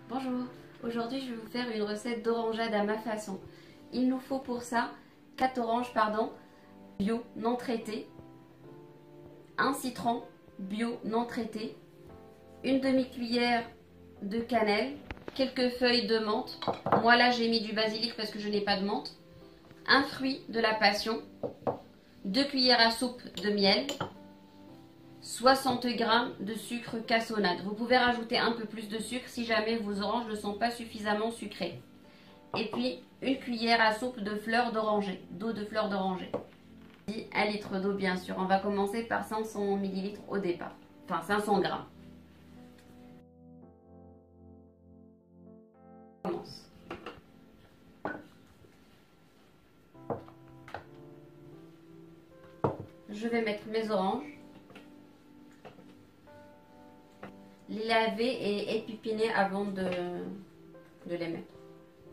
Bonjour, aujourd'hui je vais vous faire une recette d'orangeade à ma façon. Il nous faut pour ça 4 oranges bio non traitées, un citron bio non traité, une demi-cuillère de cannelle, quelques feuilles de menthe. Moi là j'ai mis du basilic parce que je n'ai pas de menthe, un fruit de la passion, 2 cuillères à soupe de miel, 60 g de sucre cassonade. Vous pouvez rajouter un peu plus de sucre si jamais vos oranges ne sont pas suffisamment sucrées. Et puis une cuillère à soupe de fleurs d'oranger, d'eau de fleurs d'oranger. 1 litre d'eau bien sûr. On va commencer par 500 ml au départ, enfin 500 g. On commence. Je vais mettre mes oranges, les laver et épipiner avant de les mettre.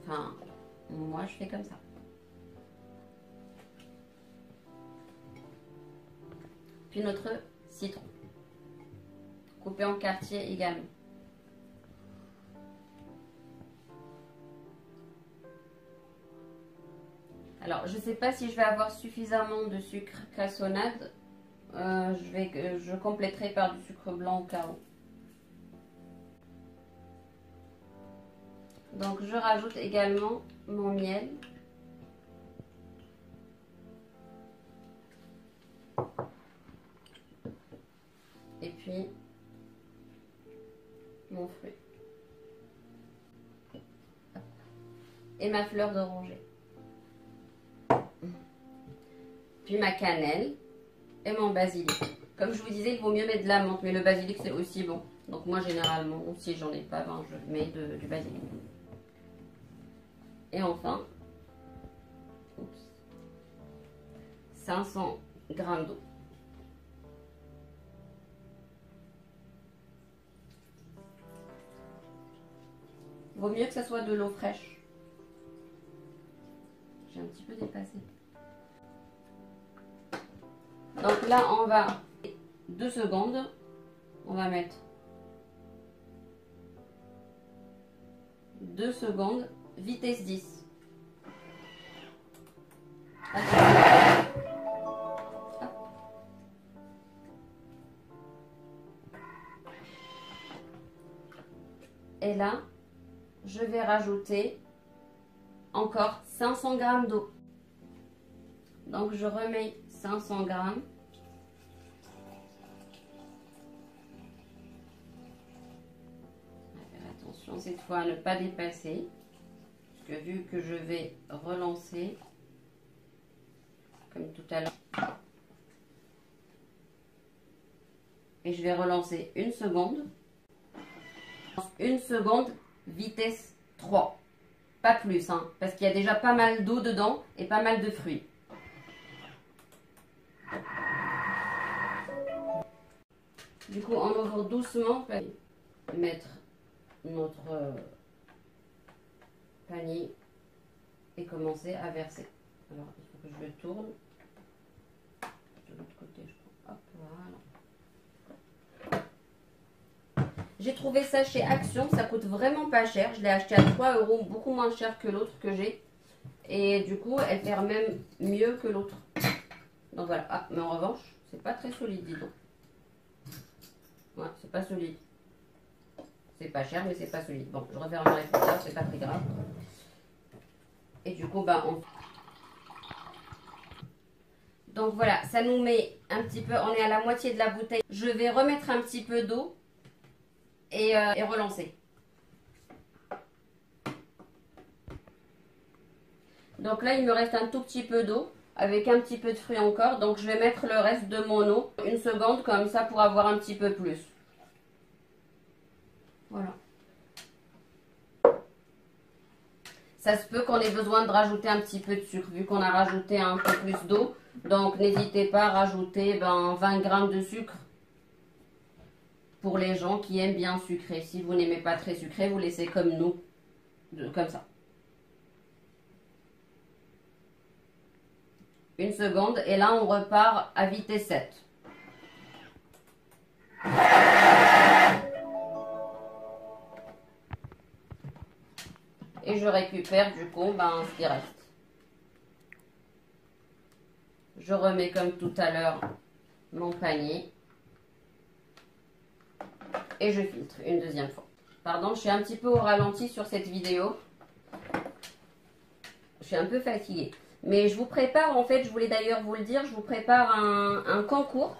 Enfin, moi je fais comme ça. Puis notre citron, coupé en quartiers également. Alors, je ne sais pas si je vais avoir suffisamment de sucre cassonade. Je compléterai par du sucre blanc au cas où. Donc, je rajoute également mon miel. Et puis, mon fruit. Et ma fleur d'oranger. Puis ma cannelle et mon basilic. Comme je vous disais, il vaut mieux mettre de la menthe, mais le basilic c'est aussi bon. Donc moi généralement, si j'en ai pas, ben, je mets du basilic. Et enfin, 500 g d'eau. Vaut mieux que ça soit de l'eau fraîche. J'ai un petit peu dépassé. Donc là, on va 2 secondes. On va mettre 2 secondes, vitesse 10. Et là, je vais rajouter encore 500 g d'eau. Donc je remets 500 g. Attention cette fois à ne pas dépasser, parce que vu que je vais relancer comme tout à l'heure, et je vais relancer 1 seconde. 1 seconde, vitesse 3. Pas plus, hein, parce qu'il y a déjà pas mal d'eau dedans et pas mal de fruits. Du coup, on ouvre doucement, mettre notre panier et commencer à verser. Alors, il faut que je le tourne de l'autre côté, je crois. Hop, voilà. J'ai trouvé ça chez Action, ça coûte vraiment pas cher. Je l'ai acheté à 3 €, beaucoup moins cher que l'autre que j'ai. Et du coup, elle fait même mieux que l'autre. Donc voilà. Ah, mais en revanche, c'est pas très solide, dis donc. Ouais, c'est pas solide. C'est pas cher, mais c'est pas solide. Bon, je referme les écouteur, c'est pas très grave. Et du coup, ben, donc voilà, ça nous met un petit peu, on est à la moitié de la bouteille. Je vais remettre un petit peu d'eau et relancer. Donc là, il me reste un tout petit peu d'eau avec un petit peu de fruits encore. Donc je vais mettre le reste de mon eau 1 seconde comme ça pour avoir un petit peu plus. Voilà. Ça se peut qu'on ait besoin de rajouter un petit peu de sucre vu qu'on a rajouté un peu plus d'eau. Donc n'hésitez pas à rajouter 20 g de sucre pour les gens qui aiment bien sucré. Si vous n'aimez pas très sucré, vous laissez comme nous, comme ça. 1 seconde et là on repart à vitesse 7. Et je récupère du coup ce qui reste. Je remets comme tout à l'heure mon panier. Et je filtre une deuxième fois. Pardon, je suis un petit peu au ralenti sur cette vidéo. Je suis un peu fatiguée. Mais je vous prépare, en fait, je voulais d'ailleurs vous le dire, je vous prépare un concours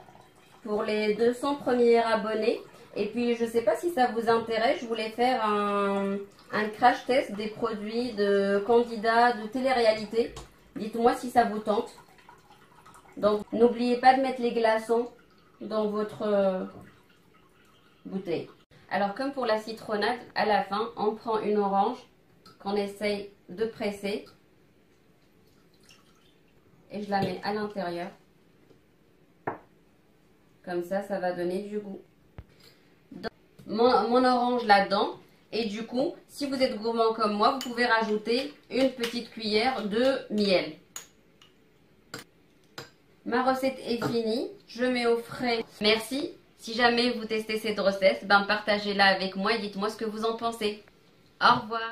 pour les 200 premiers abonnés. Et puis, je ne sais pas si ça vous intéresse, je voulais faire un crash test des produits de candidats de télé-réalité. Dites-moi si ça vous tente. Donc, n'oubliez pas de mettre les glaçons dans votre bouteille. Alors, comme pour la citronnade, à la fin, on prend une orange qu'on essaye de presser. Et je la mets à l'intérieur. Comme ça, ça va donner du goût. Mon orange là-dedans. Et du coup, si vous êtes gourmand comme moi, vous pouvez rajouter une petite cuillère de miel. Ma recette est finie. Je mets au frais. Merci. Si jamais vous testez cette recette, partagez-la avec moi et dites-moi ce que vous en pensez. Au revoir.